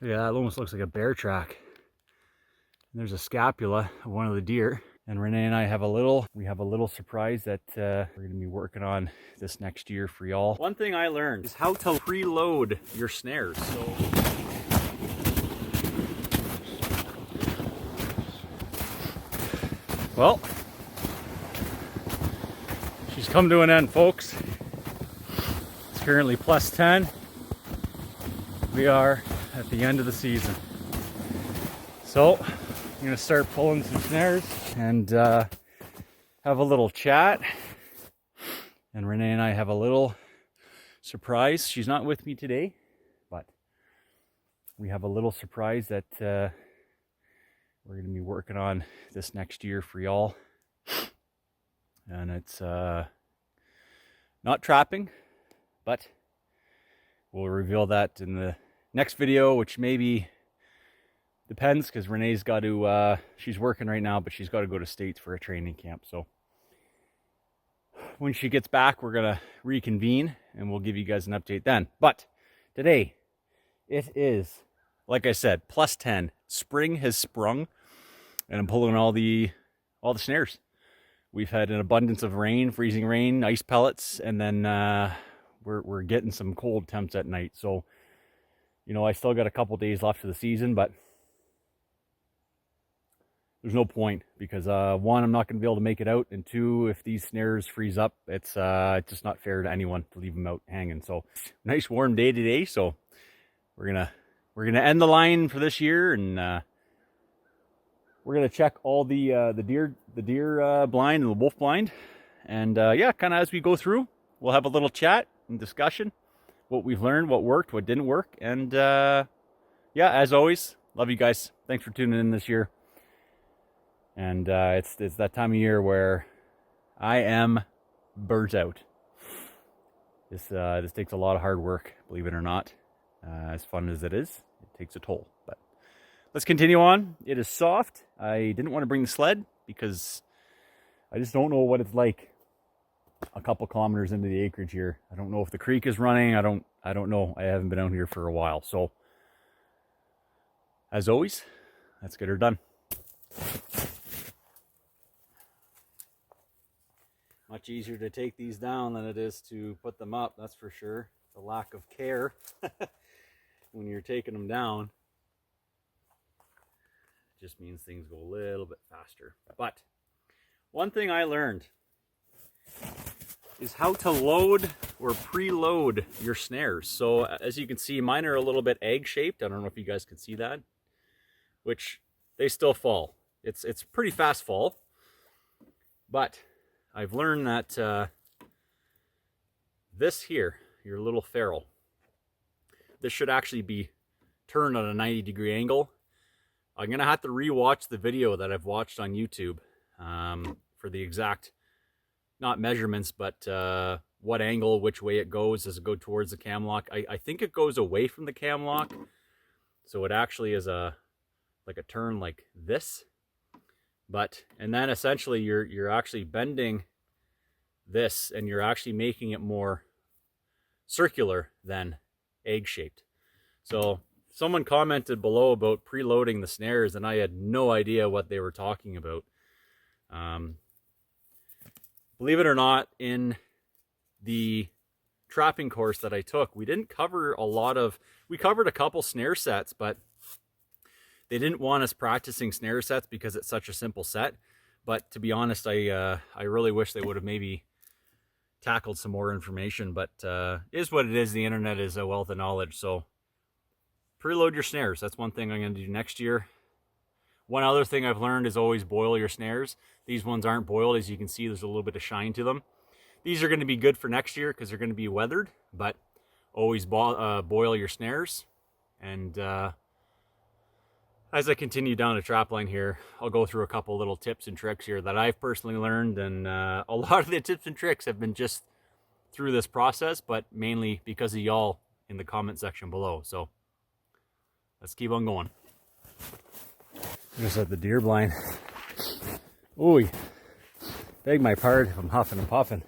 Yeah, it almost looks like a bear track. And there's a scapula of one of the deer. And Renee and I have a little surprise that we're gonna be working on this next year for y'all. One thing I learned is how to preload your snares. So well, she's come to an end, folks. It's currently plus 10. We are at the end of the season. So I'm gonna start pulling some snares and have a little chat. And Renee and I have a little surprise. She's not with me today, but we have a little surprise that we're gonna be working on this next year for y'all. And it's not trapping, but we'll reveal that in the next video, which maybe depends, because Renee's got to, she's working right now, but she's got to go to States for a training camp. So when she gets back, we're going to reconvene and we'll give you guys an update then. But today, it is, like I said, plus 10. Spring has sprung, and I'm pulling all the snares. We've had an abundance of rain, freezing rain, ice pellets, and then we're getting some cold temps at night. So, you know, I still got a couple days left of the season, but there's no point because one, I'm not going to be able to make it out, and two, if these snares freeze up, it's just not fair to anyone to leave them out hanging. So, nice warm day today. So, we're gonna end the line for this year, and we're gonna check all the deer blind and the wolf blind, and yeah, kind of as we go through, we'll have a little chat and discussion, what we've learned, what worked, what didn't work, and yeah, as always, love you guys. Thanks for tuning in this year. And it's that time of year where I am burnt out. This takes a lot of hard work, believe it or not. As fun as it is, it takes a toll. But let's continue on. It is soft. I didn't want to bring the sled because I just don't know what it's like a couple kilometers into the acreage here. I don't know if the creek is running. I don't know. I haven't been out here for a while. So as always, let's get her done. Much easier to take these down than it is to put them up, that's for sure. The lack of care when you're taking them down just means things go a little bit faster. But one thing I learned is how to load or preload your snares. So as you can see, mine are a little bit egg-shaped. I don't know if you guys can see that, which they still fall. It's pretty fast fall, but I've learned that this here, your little ferrule, this should actually be turned on a 90-degree angle. I'm gonna have to re-watch the video that I've watched on YouTube for the exact, not measurements, but what angle, which way it goes. Does it go towards the cam lock? I think it goes away from the cam lock, so it actually is like a turn like this. But, and then essentially you're actually bending this, and you're actually making it more circular than egg-shaped. So someone commented below about preloading the snares, and I had no idea what they were talking about. Believe it or not, in the trapping course that I took, we didn't cover a lot of, we covered a couple snare sets, but they didn't want us practicing snare sets because it's such a simple set. But to be honest, I really wish they would have maybe tackled some more information, but it is what it is. The internet is a wealth of knowledge. So preload your snares. That's one thing I'm going to do next year. One other thing I've learned is always boil your snares. These ones aren't boiled. As you can see, there's a little bit of shine to them. These are going to be good for next year because they're going to be weathered, but always boil your snares. And as I continue down the trap line here, I'll go through a couple little tips and tricks here that I've personally learned, and a lot of the tips and tricks have been just through this process, but mainly because of y'all in the comment section below. So let's keep on going. Just at the deer blind. Ooh, beg my pardon if I'm huffing and puffing.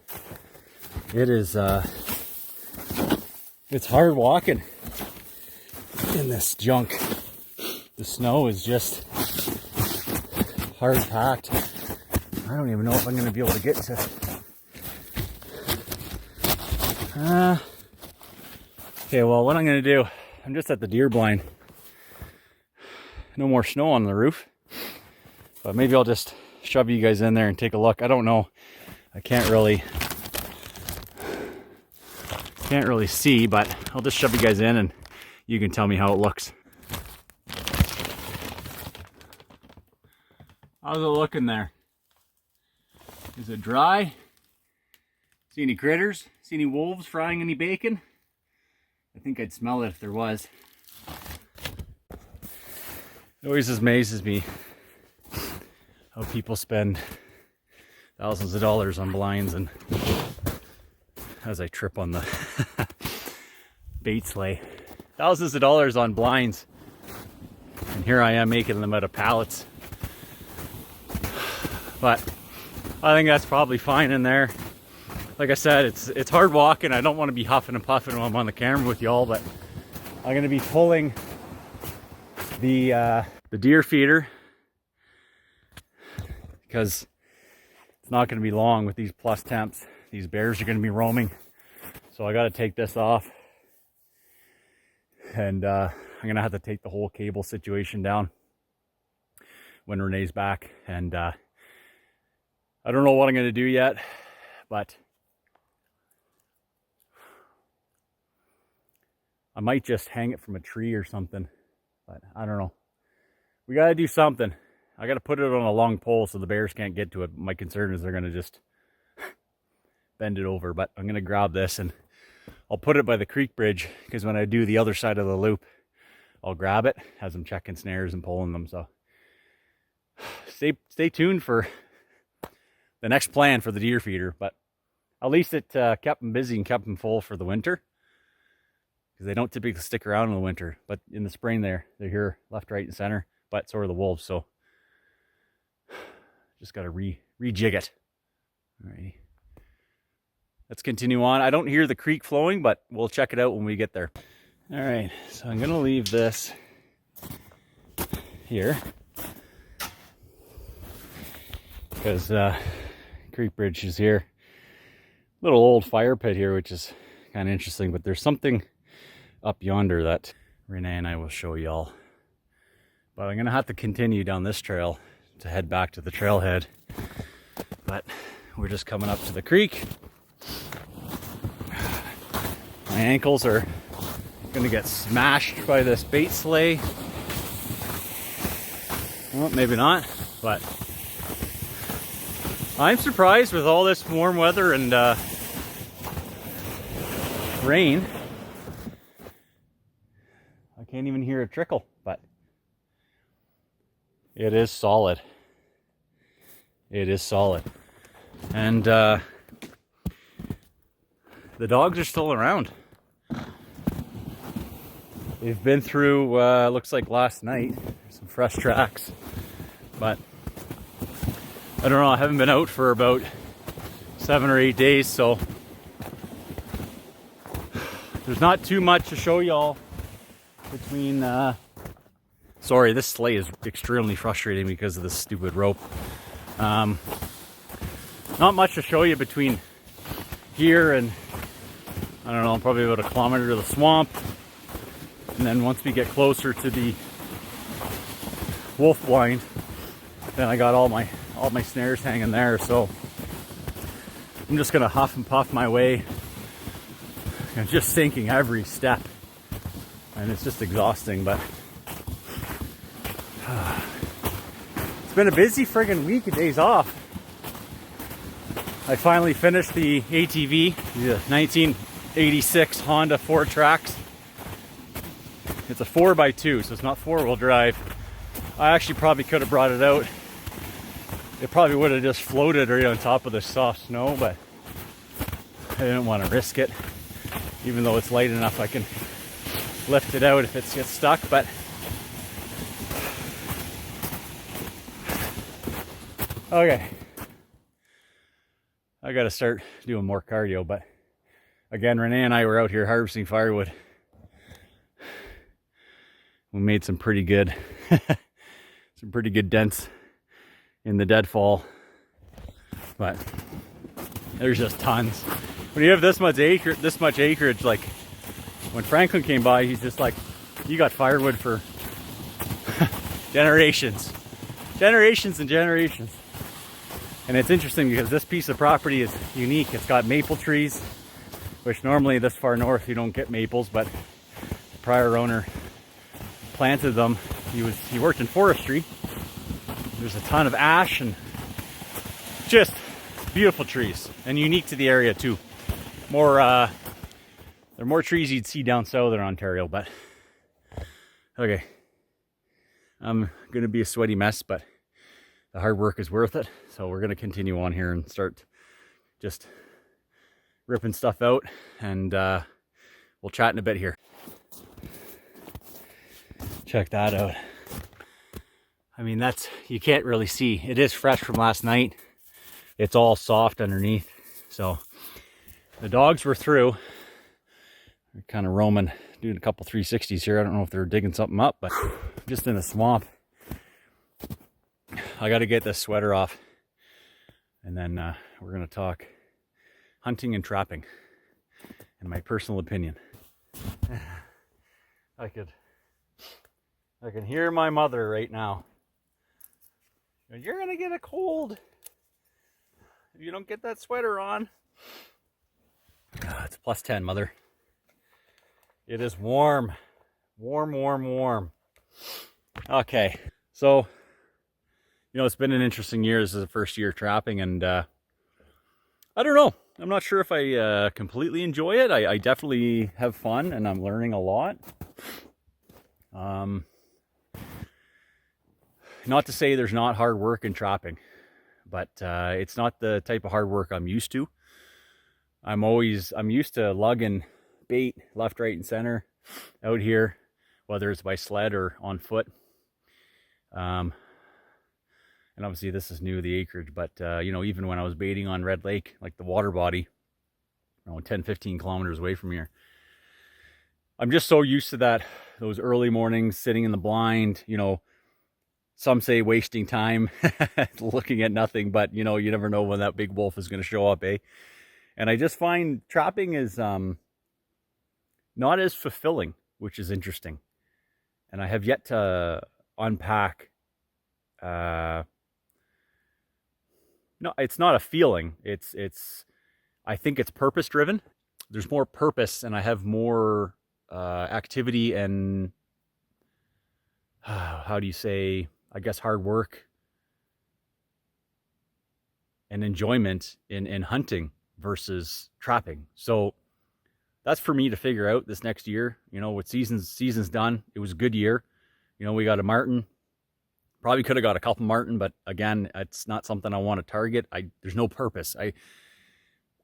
It is, it's hard walking. in this junk. The snow is just hard packed. I don't even know if I'm going to be able to get to. Okay, well, what I'm going to do, I'm just at the deer blind. No more snow on the roof, but maybe I'll just shove you guys in there and take a look. I don't know. I can't really see, but I'll just shove you guys in and you can tell me how it looks. How's it looking there? Is it dry? See any critters? See any wolves frying any bacon? I think I'd smell it if there was. It always amazes me how people spend thousands of dollars on blinds, and as I trip on the bait sleigh, thousands of dollars on blinds, and here I am making them out of pallets. But I think that's probably fine in there. Like I said, it's hard walking. I don't want to be huffing and puffing while I'm on the camera with y'all, but I'm going to be pulling the deer feeder because it's not going to be long with these plus temps. These bears are going to be roaming, so I got to take this off, and I'm going to have to take the whole cable situation down when Renee's back. And I don't know what I'm going to do yet, but I might just hang it from a tree or something, but I don't know. We got to do something. I got to put it on a long pole so the bears can't get to it. My concern is they're going to just bend it over, but I'm going to grab this and I'll put it by the creek bridge, because when I do the other side of the loop, I'll grab it as I'm checking snares and pulling them. So stay tuned for the next plan for the deer feeder, but at least it kept them busy and kept them full for the winter, because they don't typically stick around in the winter, but in the spring they're here left, right, and center. But so are the wolves, so just got to rejig it. All right, let's continue on. I don't hear the creek flowing, but we'll check it out when we get there. All right, so I'm gonna leave this here because creek bridge is here. Little old fire pit here, which is kind of interesting, but there's something up yonder that Renee and I will show y'all. But I'm gonna have to continue down this trail to head back to the trailhead. But we're just coming up to the creek. My ankles are gonna get smashed by this bait sleigh. Well, maybe not, but I'm surprised with all this warm weather and rain. I can't even hear a trickle, but it is solid. It is solid. And the dogs are still around. They've been through, looks like last night, some fresh tracks. But I don't know, I haven't been out for about 7 or 8 days, so there's not too much to show y'all between sorry, this sleigh is extremely frustrating because of this stupid rope. Not much to show you between here and, I don't know, probably about a kilometer to the swamp. And then once we get closer to the wolf blind, then I got all my snares hanging there. So I'm just gonna huff and puff my way and just sinking every step. And it's just exhausting, but it's been a busy friggin' week of days off. I finally finished the ATV, the 1986 Honda 4Trax. It's a 4x2, so it's not 4-wheel drive. I actually probably could have brought it out. It probably would have just floated right on top of the soft snow, but I didn't want to risk it. Even though it's light enough, I can lift it out if it gets stuck, but okay. I gotta start doing more cardio, but again, Renee and I were out here harvesting firewood. we made some pretty good dents in the deadfall, but there's just tons. When you have this much acreage, like when Franklin came by, he's just like, you got firewood for generations and generations. And it's interesting because this piece of property is unique. It's got maple trees, which normally this far north you don't get maples, but the prior owner planted them. He worked in forestry. There's a ton of ash and just beautiful trees, and unique to the area too. There are more trees you'd see down south in Ontario, but okay. I'm gonna be a sweaty mess, but the hard work is worth it. So we're gonna continue on here and start just ripping stuff out, and we'll chat in a bit here. Check that out. I mean, you can't really see. It is fresh from last night. It's all soft underneath. So the dogs were through. They're kind of roaming, doing a couple 360s here. I don't know if they're digging something up, but just in a swamp. I got to get this sweater off, and then we're going to talk hunting and trapping, in my personal opinion. I can hear my mother right now. You're going to get a cold if you don't get that sweater on. It's plus 10, mother. It is warm. Warm. Okay, so, it's been an interesting year. This is the first year trapping, and I don't know. I'm not sure if I completely enjoy it. I definitely have fun, and I'm learning a lot. Not to say there's not hard work in trapping, but it's not the type of hard work I'm used to. I'm used to lugging bait left, right, and center out here, whether it's by sled or on foot. And obviously this is new, the acreage, but even when I was baiting on Red Lake, like the water body, 10-15 kilometers away from here, I'm just so used to those early mornings sitting in the blind, some say wasting time looking at nothing, but you never know when that big wolf is going to show up, eh? And I just find trapping is not as fulfilling, which is interesting. And I have yet to unpack. No, it's not a feeling. I think it's purpose driven. There's more purpose, and I have more activity and how do you say? I guess hard work and enjoyment in hunting versus trapping. So that's for me to figure out this next year. With season's done. It was a good year. We got a martin. Probably could have got a couple martin, but again, it's not something I want to target. There's no purpose.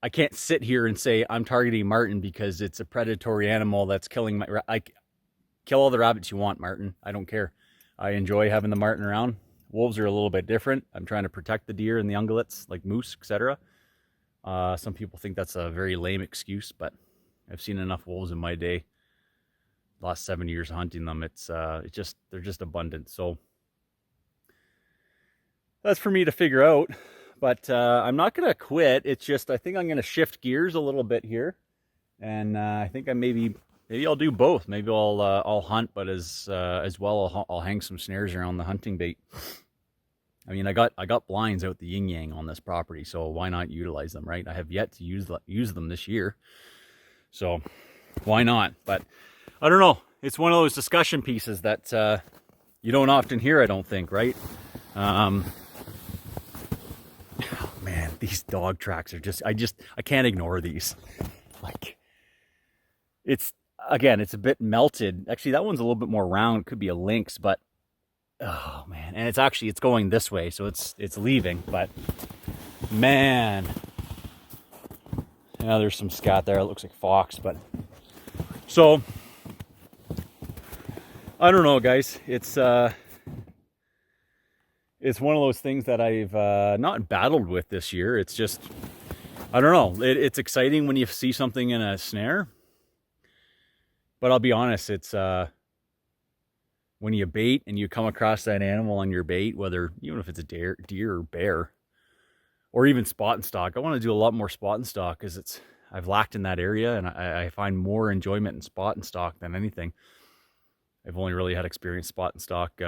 I can't sit here and say I'm targeting martin because it's a predatory animal that's killing kill all the rabbits you want, martin. I don't care. I enjoy having the martin around. Wolves are a little bit different. I'm trying to protect the deer and the ungulates, like moose, etc. Some people think that's a very lame excuse, but I've seen enough wolves in my day. The last 7 years of hunting them, they're just abundant. So that's for me to figure out. But I'm not gonna quit. It's just I think I'm gonna shift gears a little bit here, and I think maybe I'll do both. Maybe I'll hunt, but as well I'll hang some snares around the hunting bait. I mean, I got blinds out the yin yang on this property, so why not utilize them, right? I have yet to use them this year, so why not? But I don't know. It's one of those discussion pieces that you don't often hear, I don't think, right? Oh man, these dog tracks are I can't ignore these. Like, it's a bit melted. Actually, that one's a little bit more round. Could be a lynx, but oh man, and it's going this way, so it's leaving. But man, there's some scat there. It looks like fox, but so I don't know, guys. It's one of those things that I've not battled with this year. It's just, I don't know. It's exciting when you see something in a snare. But I'll be honest, it's when you bait and you come across that animal on your bait, even if it's a deer or bear, or even spot and stock. I want to do a lot more spot and stock because I've lacked in that area, and I find more enjoyment in spot and stock than anything. I've only really had experience spot and stock,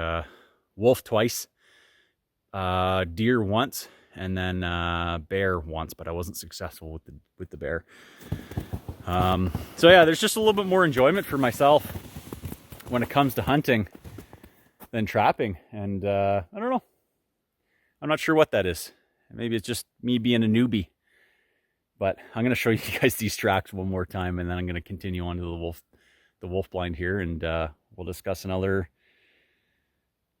wolf twice, deer once, and then bear once, but I wasn't successful with the bear. So yeah, there's just a little bit more enjoyment for myself when it comes to hunting than trapping, and I don't know. I'm not sure what that is. Maybe it's just me being a newbie. But I'm going to show you guys these tracks one more time, and then I'm going to continue on to the wolf blind here, and we'll discuss another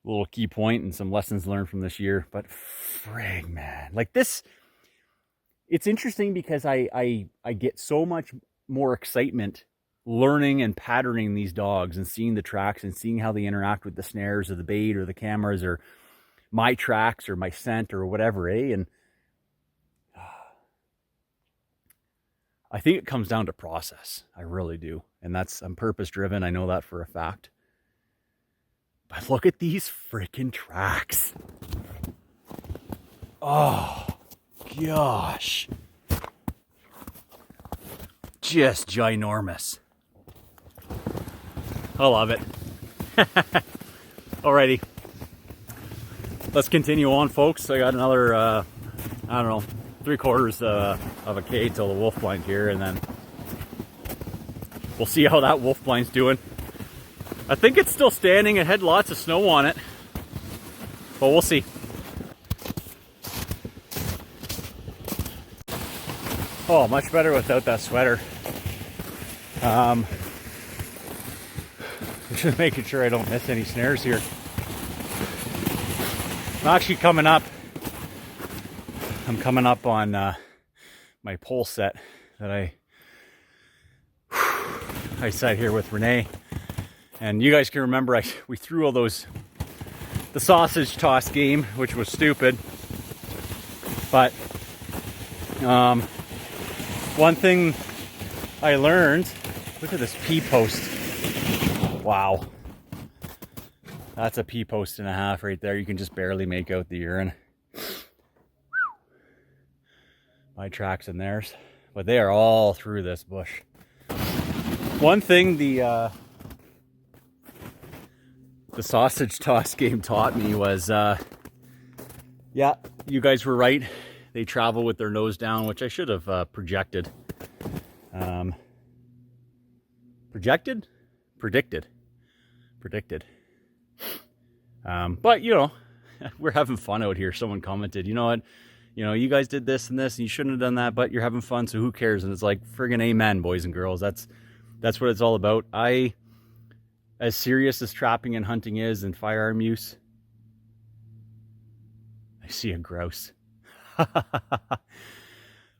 little key point and some lessons learned from this year. But frig, man, like this, it's interesting because I get so much more excitement learning and patterning these dogs and seeing the tracks and seeing how they interact with the snares or the bait or the cameras or my tracks or my scent or whatever, and I think it comes down to process. I really do. And I'm purpose driven. I know that for a fact. But look at these freaking tracks. Oh gosh, just ginormous. I love it. Alrighty, let's continue on, folks. I got another, I don't know, 3/4 of a K till the wolf blind here, and then we'll see how that wolf blind's doing. I think it's still standing. It had lots of snow on it, but we'll see. Oh, much better without that sweater. Just making sure I don't miss any snares here. I'm actually coming up on my pole set that I set here with Renee, and you guys can remember we threw all the sausage toss game, which was stupid, but one thing I learned, look at this P post. Wow, that's a P post and a half right there. You can just barely make out the urine. My tracks and theirs, but they are all through this bush. One thing the sausage toss game taught me was, yeah, you guys were right. They travel with their nose down, which I should have predicted. But you know, we're having fun out here. Someone commented, you know what? You know, you guys did this and this, and you shouldn't have done that, but you're having fun, so who cares? And it's like, friggin' amen, boys and girls. That's what it's all about. As serious as trapping and hunting is and firearm use, I see a grouse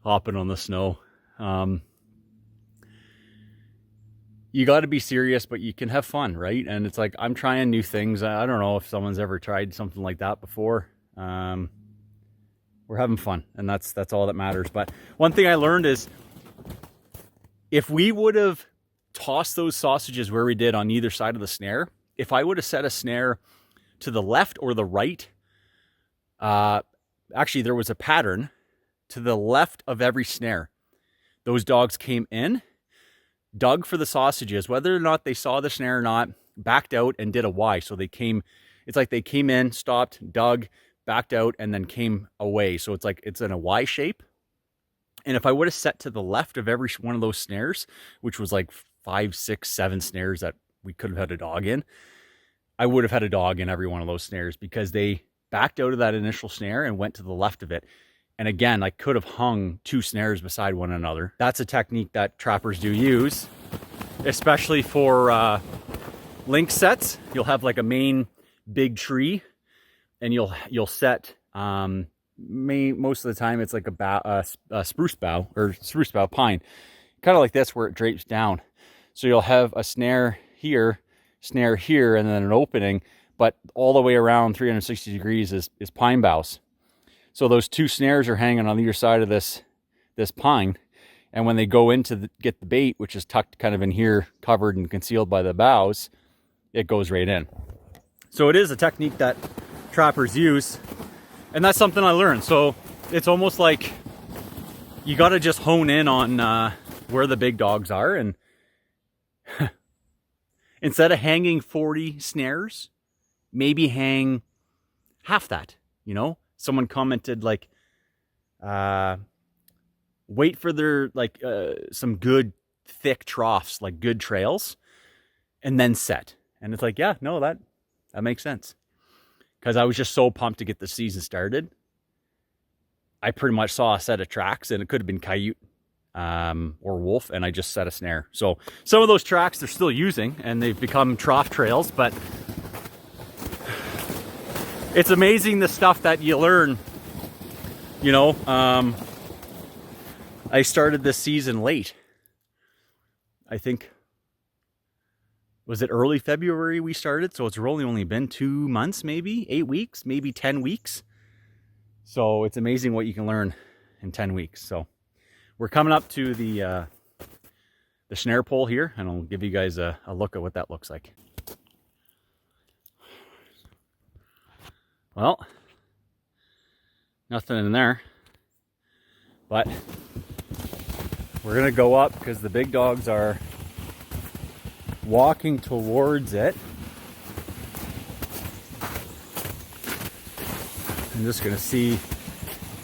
hopping on the snow. You got to be serious, but you can have fun, right? And it's like, I'm trying new things. I don't know if someone's ever tried something like that before. We're having fun, and that's all that matters. But one thing I learned is, if we would have tossed those sausages where we did on either side of the snare, if I would have set a snare to the left or the right, actually there was a pattern to the left of every snare. Those dogs came in, dug for the sausages, whether or not they saw the snare or not, backed out and did a Y. So it's like they came in, stopped, dug, backed out, and then came away. So it's like it's in a Y shape. And if I would have set to the left of every one of those snares, which was like 5, 6, 7 snares that we could have had a dog in, I would have had a dog in every one of those snares, because they backed out of that initial snare and went to the left of it. And again, I could have hung 2 snares beside one another. That's a technique that trappers do use, especially for link sets. You'll have like a main big tree, and you'll set, most of the time it's like a spruce bough pine, kind of like this, where it drapes down. So you'll have a snare here, and then an opening, but all the way around 360 degrees is pine boughs. So those 2 snares are hanging on either side of this pine, and when they go in to get the bait, which is tucked kind of in here, covered and concealed by the boughs, it goes right in. So it is a technique that trappers use, and that's something I learned. So it's almost like you got to just hone in on where the big dogs are, and instead of hanging 40 snares, maybe hang half that. You know, someone commented like, wait for their like some good thick troughs, like good trails, and then set. And it's like, yeah, no, that makes sense. Because I was just so pumped to get the season started. I pretty much saw a set of tracks, and it could have been coyote or wolf, and I just set a snare. So some of those tracks they're still using, and they've become trough trails, but it's amazing the stuff that you learn. You know, I started this season late. I think, was it early February we started? So it's really only been 2 months, maybe 8 weeks, maybe 10 weeks. So it's amazing what you can learn in 10 weeks. So we're coming up to the snare pole here, and I'll give you guys a look at what that looks like. Well, nothing in there, but we're gonna go up because the big dogs are walking towards it. I'm just gonna see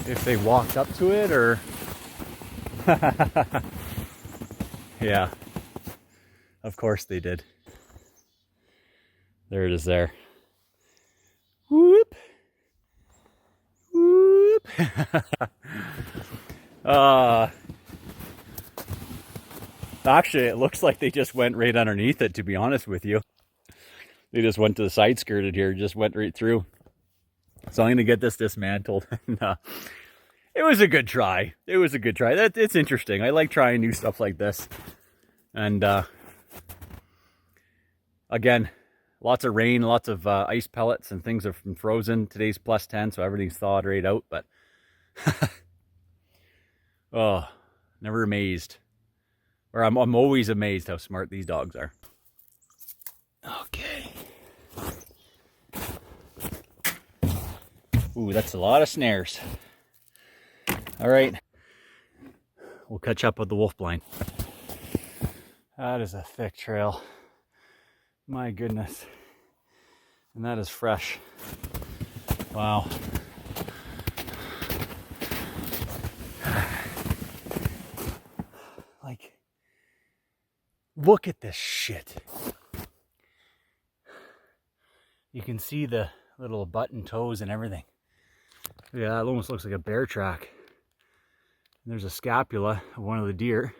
if they walked up to it or yeah, of course they did. There it is there. Whoop. Whoop. Actually, it looks like they just went right underneath it, to be honest with you. They just went to the side skirted here, just went right through. So I'm going to get this dismantled. It was a good try. It was a good try. It's interesting. I like trying new stuff like this. And again, lots of rain, lots of ice pellets and things have been frozen. Today's plus 10, so everything's thawed right out. But oh, never amazed. Or I'm always amazed how smart these dogs are. Okay. Ooh, that's a lot of snares. All right. We'll catch up with the wolf blind. That is a thick trail. My goodness. And that is fresh. Wow. Like, look at this shit. You can see the little button toes and everything. Yeah, it almost looks like a bear track. And there's a scapula of one of the deer.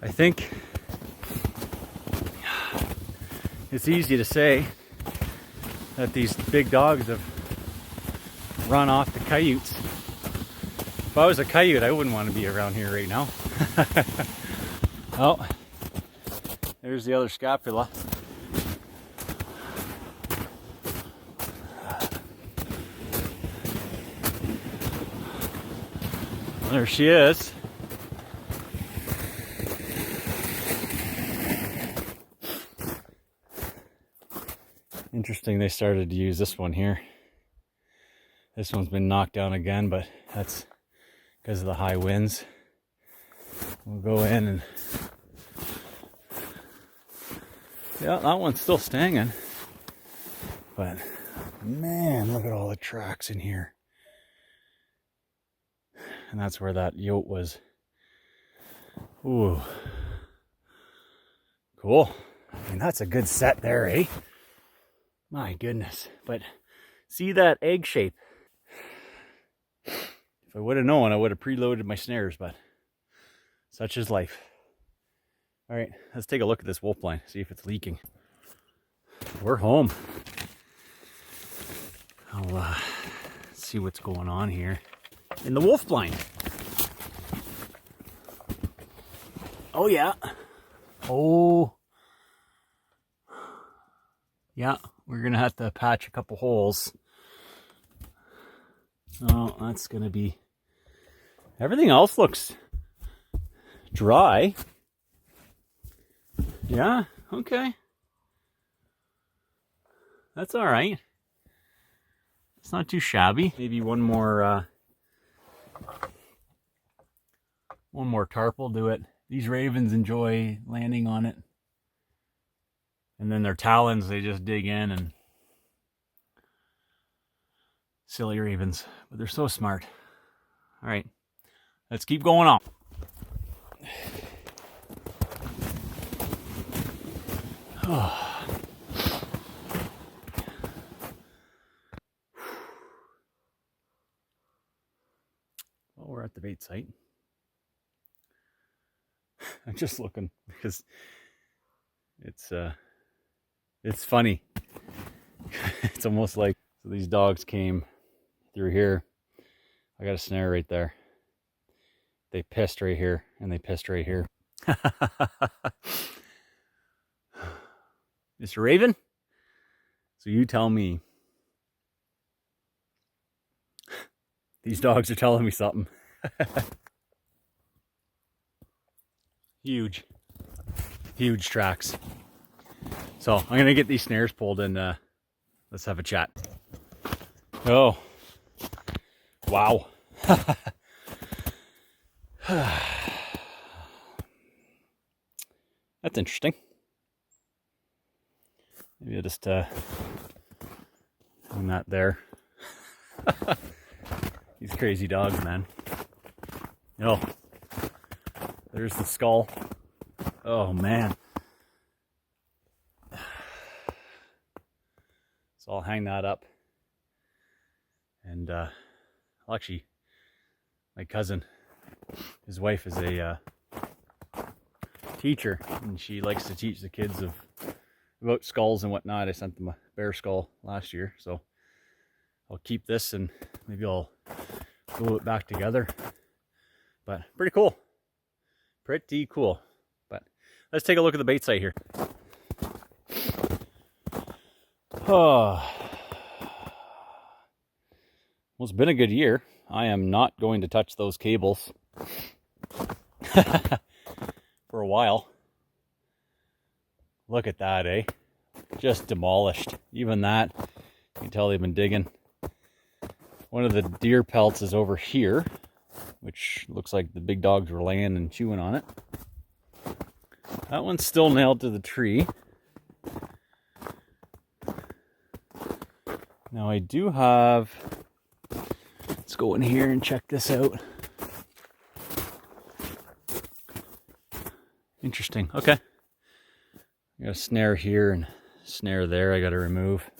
I think it's easy to say that these big dogs have run off the coyotes. If I was a coyote, I wouldn't want to be around here right now. Oh, there's the other scapula. There she is. Interesting, they started to use this one here. This one's been knocked down again, but that's because of the high winds. We'll go in and yeah, that one's still staying. But man, look at all the tracks in here. And that's where that yote was. Ooh. Cool. I mean, that's a good set there, eh? My goodness. But see that egg shape? If I would have known, I would have preloaded my snares, but such is life. All right, let's take a look at this wolf blind, see if it's leaking. We're home. I'll see what's going on here in the wolf blind. Oh yeah. Oh yeah, we're gonna have to patch a couple holes. Oh, that's gonna be, everything else looks dry. Yeah, okay. That's all right. It's not too shabby. Maybe one more tarp will do it. These ravens enjoy landing on it. And then their talons, they just dig in and... Silly ravens, but they're so smart. All right, let's keep going on. Oh. Well, we're at the bait site. I'm just looking because it's funny. It's almost like these dogs came through here. I got a snare right there. They pissed right here and they pissed right here. Mr. Raven, so you tell me. These dogs are telling me something. Huge tracks. So I'm gonna get these snares pulled and let's have a chat. Oh, wow. That's interesting. Maybe I'll just hang that there. These crazy dogs, man. Oh, there's the skull. Oh, man. So I'll hang that up. And well, actually, my cousin, his wife is a teacher, and she likes to teach the kids about skulls and whatnot. I sent them a bear skull last year, so I'll keep this and maybe I'll glue it back together. But pretty cool. Pretty cool. But let's take a look at the bait site here. Oh. Well, it's been a good year. I am not going to touch those cables for a while. Look at that, eh? Just demolished. Even that, you can tell they've been digging. One of the deer pelts is over here, which looks like the big dogs were laying and chewing on it. That one's still nailed to the tree. Now I do have... Let's go in here and check this out. Interesting. Okay. I got a snare here and a snare there I got to remove.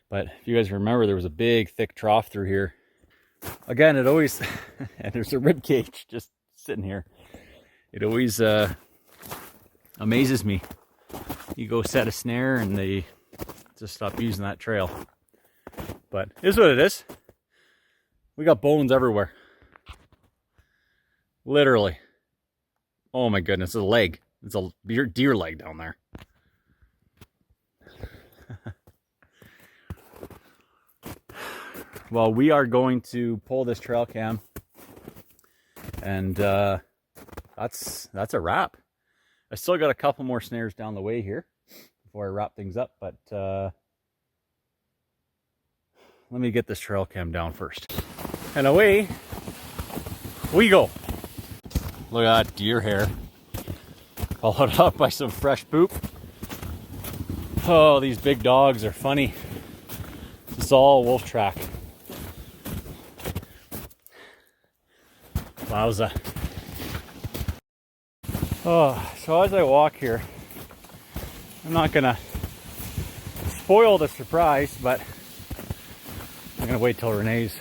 But if you guys remember, there was a big, thick trough through here. Again, it always... and there's a rib cage just sitting here. It always amazes me. You go set a snare and they just stop using that trail. But it is what it is. We got bones everywhere. Literally. Oh my goodness, it's a leg. It's a deer leg down there. Well, we are going to pull this trail cam. And that's a wrap. I still got a couple more snares down the way here before I wrap things up, but let me get this trail cam down first. And away we go. Look at that deer hair. Followed up by some fresh poop. Oh, these big dogs are funny. It's all wolf track. Wowza. Oh, so as I walk here, I'm not gonna spoil the surprise, but I'm gonna wait till Renee's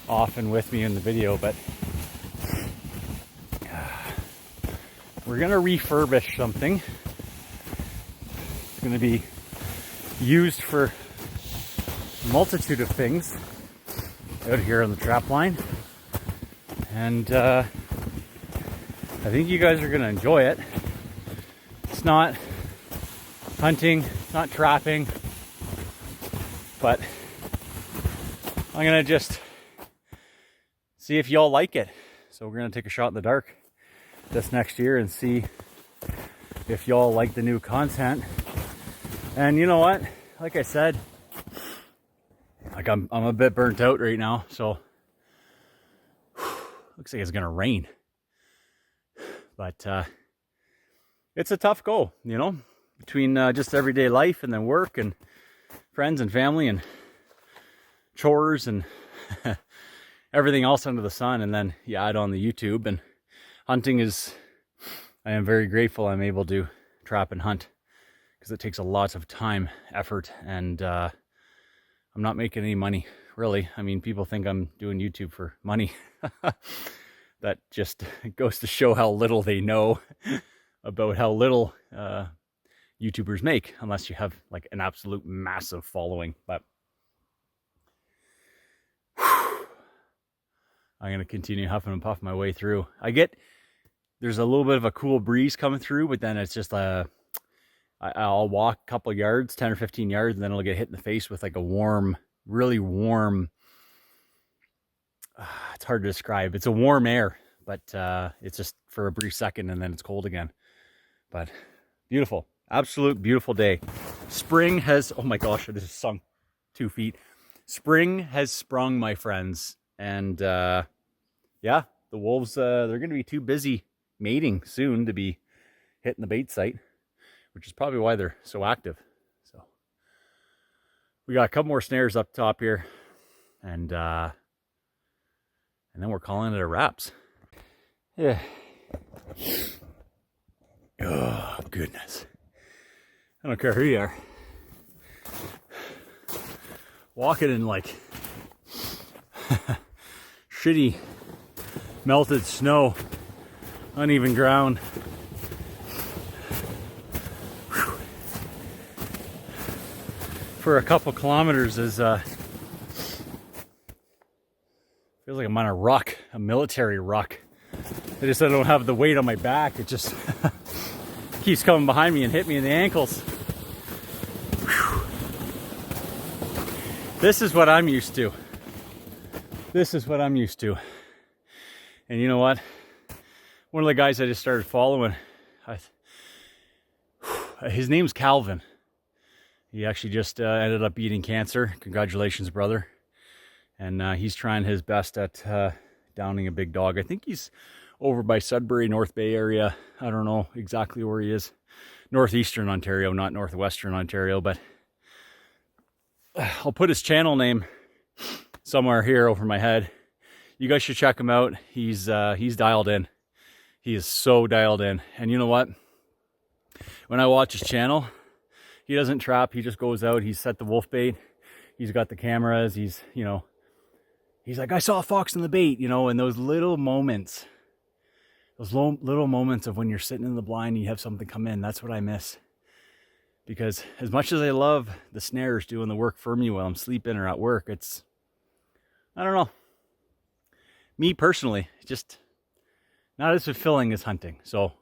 off and with me in the video, but we're gonna refurbish something. It's gonna be used for a multitude of things out here on the trap line, and I think you guys are gonna enjoy it. It's not hunting, it's not trapping, but I'm gonna just see if y'all like it. So we're gonna take a shot in the dark this next year and see if y'all like the new content. And you know what? like I said, like I'm a bit burnt out right now, so looks like it's gonna rain. But it's a tough go, you know, between just everyday life and then work and friends and family and chores and everything else under the sun. And then you add on the YouTube, and hunting is, I am very grateful I'm able to trap and hunt, because it takes a lot of time, effort, and I'm not making any money, really. I mean, people think I'm doing YouTube for money. That just goes to show how little they know about how little YouTubers make, unless you have like an absolute massive following. But I'm gonna continue huffing and puffing my way through. There's a little bit of a cool breeze coming through, but then it's just I'll walk a couple yards, 10 or 15 yards, and then it'll get hit in the face with like a warm, really warm, it's hard to describe. It's a warm air, but it's just for a brief second, and then it's cold again. But beautiful, absolute beautiful day. Spring has, oh my gosh, it has sunk 2 feet. Spring has sprung, my friends. And yeah, the wolves, they're going to be too busy mating soon to be hitting the bait site, which is probably why they're so active. So we got a couple more snares up top here, and then we're calling it a wraps. Yeah. Oh, goodness. I don't care who you are. Walking in like shitty melted snow, uneven ground. Whew. For a couple kilometers is feels like I'm on a ruck, a military ruck. I don't have the weight on my back. It just keeps coming behind me and hit me in the ankles. Whew. This is what I'm used to. This is what I'm used to. And you know what? One of the guys I just started following, his name's Calvin. He actually just ended up beating cancer. Congratulations, brother. And he's trying his best at downing a big dog. I think he's over by Sudbury, North Bay area. I don't know exactly where he is. Northeastern Ontario, not Northwestern Ontario, but I'll put his channel name somewhere here over my head. You guys should check him out. He's dialed in. He is so dialed in. And you know what? When I watch his channel, he doesn't trap. He just goes out. He's set the wolf bait. He's got the cameras. He's like, I saw a fox in the bait, and those little moments, little moments of when you're sitting in the blind and you have something come in, that's what I miss. Because as much as I love the snares doing the work for me while I'm sleeping or at work, I don't know. Me personally, just not as fulfilling as hunting. So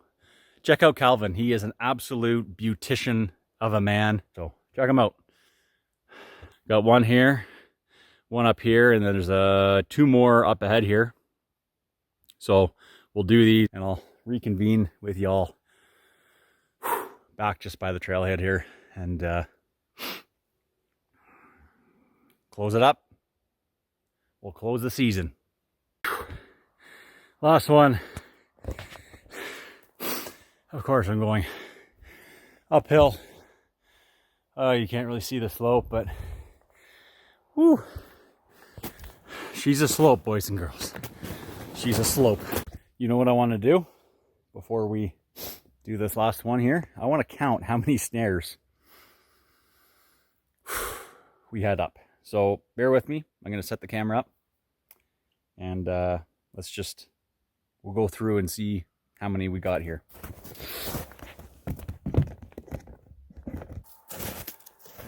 check out Calvin. He is an absolute beautician of a man. So check him out. Got one here, one up here, and then there's 2 more up ahead here. So we'll do these and I'll reconvene with y'all back just by the trailhead here and close it up. We'll close the season. Last one. Of course I'm going uphill. You can't really see the slope, but whew. She's a slope, boys and girls. She's a slope. You know what I want to do before we do this last one here? I want to count how many snares we had up. So bear with me. I'm going to set the camera up and we'll go through and see how many we got here.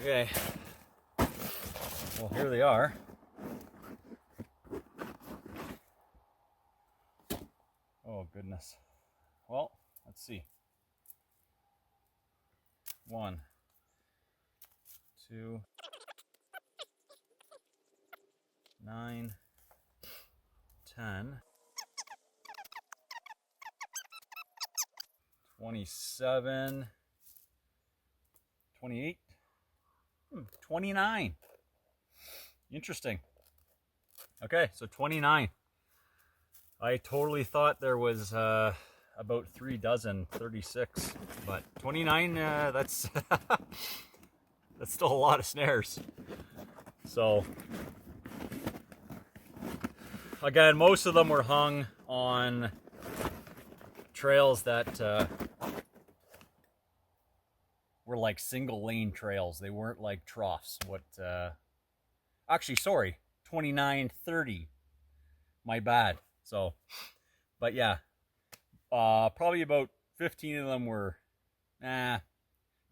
Okay. Well, here they are. Oh, goodness. Well, let's see. 1, 2, 9, 10, 27, 28. 29. Interesting. Okay, so 29. I totally thought there was about 3 dozen, 36, but 29, that's that's still a lot of snares. So again, most of them were hung on trails that were like single lane trails. They weren't like troughs. Actually, sorry, 29, 30. My bad. So, but yeah, probably about 15 of them were, 10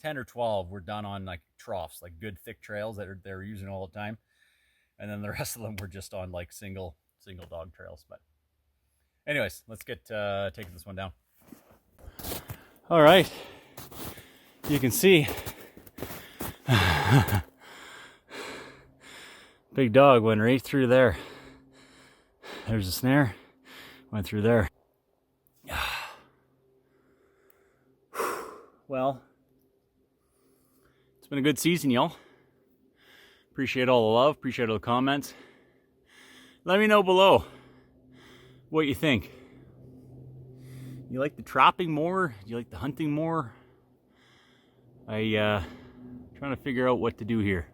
or 12 were done on like troughs, like good thick trails that they were using all the time. And then the rest of them were just on like single dog trails. But anyways, let's get taking this one down. All right, you can see big dog went right through there. There's a snare, went through there. Well, it's been a good season, y'all. Appreciate all the love, appreciate all the comments. Let me know below what you think. You like the trapping more? Do you like the hunting more? Trying to figure out what to do here.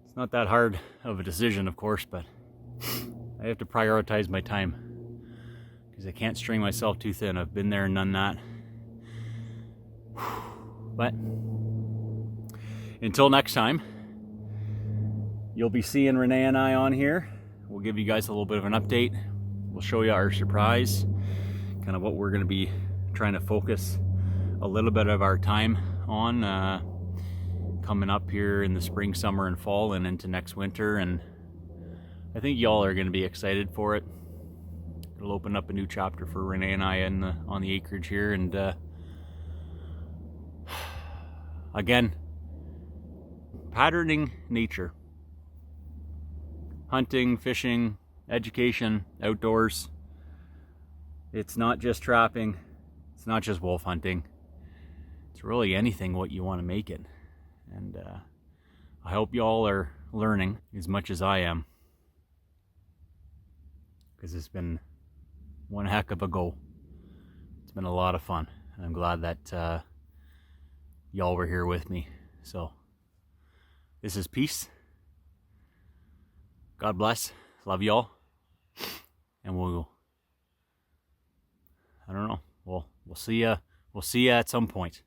It's not that hard of a decision, of course, but I have to prioritize my time because I can't string myself too thin. I've been there and done that. But until next time, you'll be seeing Renee and I on here. We'll give you guys a little bit of an update. We'll show you our surprise, kind of what we're going to be trying to focus a little bit of our time on coming up here in the spring, summer, and fall, and into next winter. And I think y'all are going to be excited for it. It'll open up a new chapter for Renee and I on the acreage here. And again, patterning nature. Hunting, fishing, education, outdoors. It's not just trapping. It's not just wolf hunting. It's really anything what you want to make it. And I hope y'all are learning as much as I am, because it's been one heck of a go. It's been a lot of fun, and I'm glad that y'all were here with me. So this is peace. God bless. Love y'all. And I don't know. We'll see ya at some point.